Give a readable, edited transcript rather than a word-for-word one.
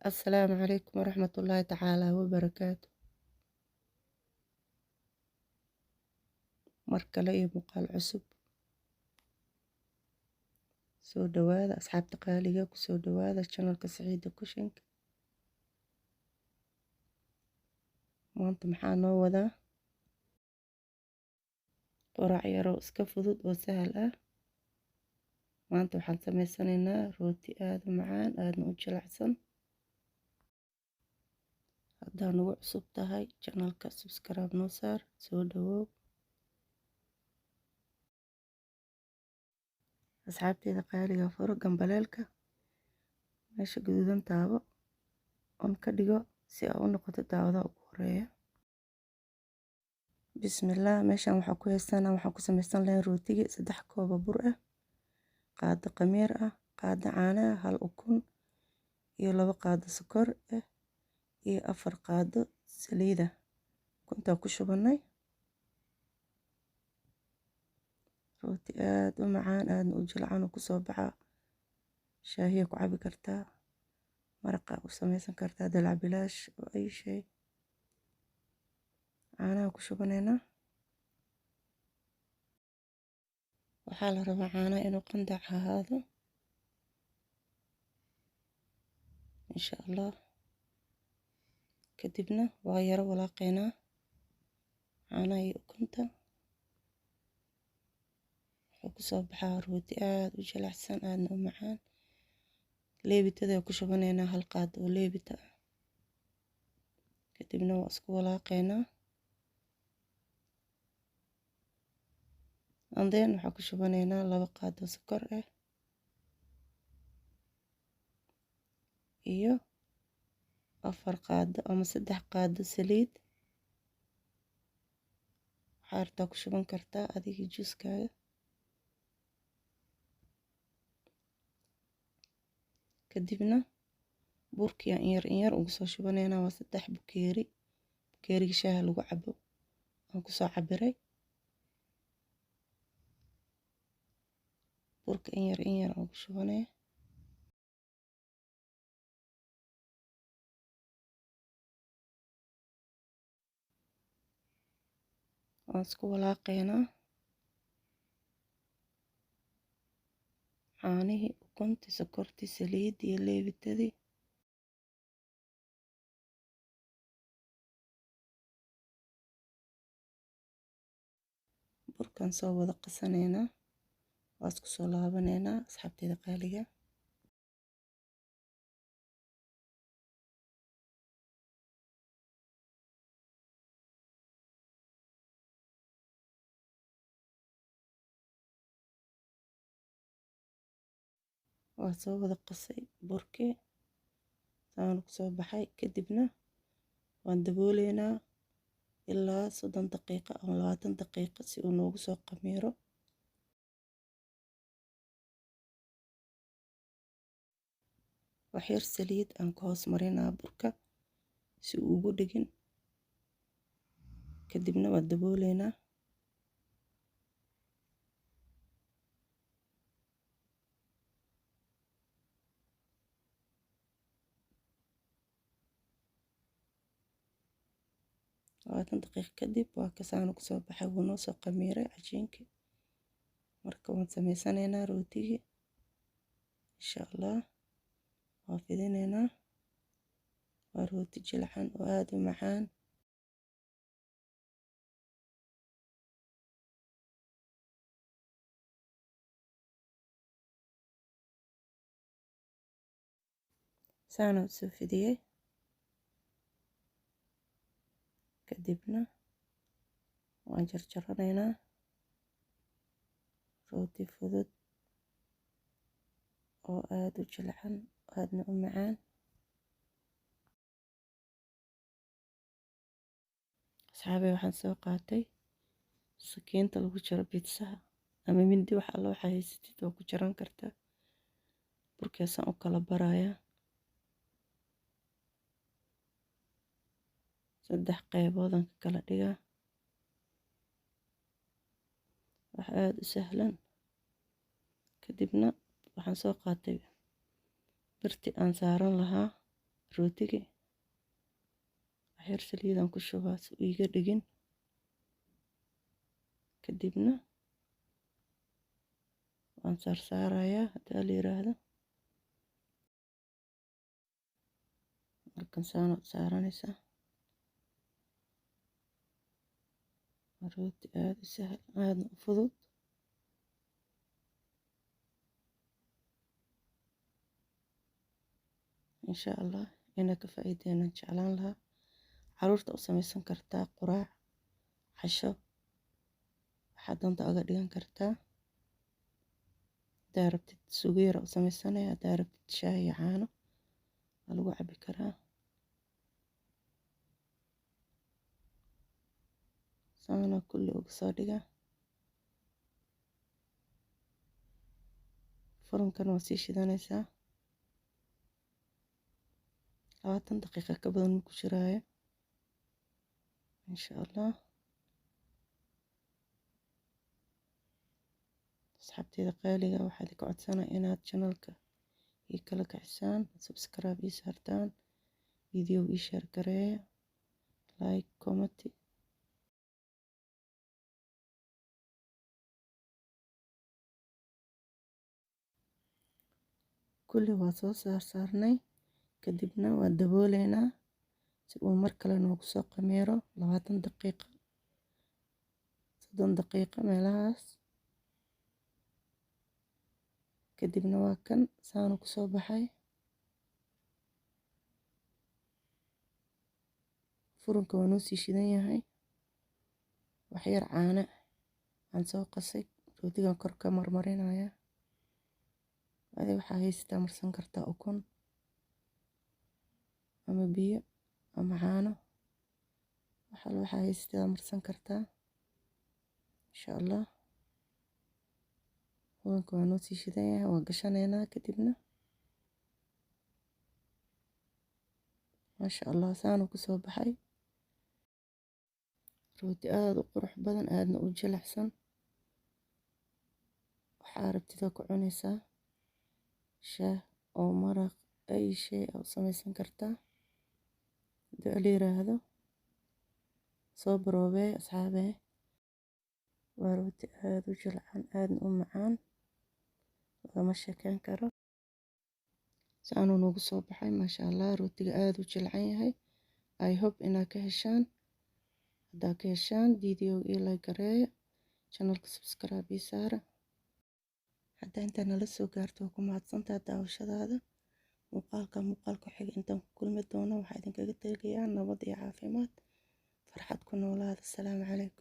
السلام عليكم ورحمة الله تعالى وبركاته. markale iyo muuqaal cusub. soo dhawaada asxaabta qaaliga ku soo dhawaada channelka Saciida Kushinka. maanta maxaa noo wadaa quraac yaro iska fudud oo sahal ah. maanta waxaan sameysanaynaa rooti aad u macaan aadna u jilicsan. haddaa nagu cusub tahay channelka subscribe noo saar, soo dhawow. asxaabteeda qaaliga furo gambaleelka meesha gaduudan taabo on ka dhigo si ay u noqoto daawada ugu horeeya. bismillaah. meeshan waxaan ku sameysan lahayn rootiga 3 koob bur ah, qaado khamiir ah, qaado caano ah, 1 ukun iyo 2 qaado sokor ah iyo 4 qaado saliid ah. ukunta ku shubanay. rooti aad u macaan aadna u jilcan ku soo baxa. shaahiya ku cabi kartaa, maraqa u sameysan kartaa, dalac bilaash oo ay shay. caanaha ku shubanayna. waxaa la rabaa caanaha inuu qandac ahaado insha allah. kadibna waa yaro walaaqaynaa caanaha iyo ukunta. wuxuu ku soo baxaa rooti aad u jilicsan aadna u macaan. leebitada ku shubanaynaa 1 qaado oo leebita ah. kadibna waa isku walaaqaynaa. andeen waxaa ku shubanaynaa 2 qaado sokor ah iyo 4 qaado ama 3 qaado saliid. waxaa rabtaa ku shuban kartaa adiga juuskaaga. kadibna burkii in yar ugu soo shubanaynaa. waa 3 bukeeri. bukeeriga shaaha lagu cabo aan ku soo cabiray. burka in yar ugu shubanaya. waan isku walaaqaynaa. caanihii, ukuntii, sokortii, saliidii iyo leebitadii. burkan soo wada qasanaynaa. waa isku soo laabanaynaa asxaabteeda qaaliga. waa soo wada qasay burkii saan ku soo baxay. kadibna waan dabooleynaa ilaa 30 daqiiqo ama 20 daqiiqo si uu noogu soo qamiiro. wax yar saliid aan ku hoos marinaa burka si uu ugu dhigin. kadibna waa dabooleynaa. daqiiq kadib waa kasaan ku soo baxay. wuu noo soo qamiiray cajiinkii. marka waan sameysanaynaa rootigii insha allah. waa fidinaynaa. waa rooti jilcan oo aad u macaan. saana u soo fidiyey. kadibna waan jarjaranaynaa. rooti fudud oo aad u jilcan aadna u macaan. asxaabey waxaan soo qaatay sakiinta lagu jaro biidsaha ama mindi. wax alla waxaa haysatid waa ku jaran kartaa. burkeesaan u kala barayaa 3 qeyboodan ka kala dhigaa. wax aad u sahlan. kadibna waxaan soo qaatay birti aan saaran lahaa rootiga waxyar saliidaan ku shubaa si uu iga dhigin, kadibna waan saarsaarayaa haddii la yiraahdo. markan saan saaranaysaa rooti aad u sahal aadna u fudud. insha allah inaad ka faa'iideynan jeclaan lahaa. caruurta u samaysan kartaa quraac, casho, waxaad doonta aga dhigan kartaa. haddaa rabtid suugo yar u samaysanaya, haddaa rabtid shaah iyo caano waa lagu cabi karaa. saana kulli uga soo dhiga. furunkan waa sii shidanaysaa 20 daqiiqo ka badan ku jiraayo insha allah. asxaabteeda qaaliga waxaad ka codsanaa inaad channelka ii kala kacisaan, subscribe ii saartaan, video ii share gareeya, like, comment. kulli waa soo saarnay, kadibna waa dabooleynaa si uu mar kale noogu soo qameero 20 daqiiqo 30 daqiiqo meelahaas. kadibna waa kan saanu ku soo baxay. furunka waa noo sii shidan yahay. waxyar caano aan soo qasay rootigan kor ka marmarinaya. adii waxaa haystaa marsan kartaa ukun ama biyo ama caano, waxaa haystaa marsan kartaa insha allah. furunka waa noo sii shidan yahay, waa gashanaynaa kadibna maasha allah saanu ku soo baxay. rooti aad u qurux badan aadna u jilicsan. waxaa rabtida ku cunaysaa shaah oo maraq ay shay oo samaysan kartaa. hadii la yiraahdo soo baroobee asxaabee. waa rooti aad u jilcan aadna u macaan, lama sheekeyn karo. saanu noogu soo baxay maasha allah. rootiga aad u jilcan yahay. I hope inaad ka heshaan. haddaa ka heshaan video ii like gareeya, channelka subscribe ii saara. haddaa inta nala soo gaarto ku mahadsantahay daawashadaada. muuqaalka xiga intaan ku kulmi doono waxaa idinkaga tegayaa nabad iyo caafimaad. farxad ku noolaada. asalaamu calaykum.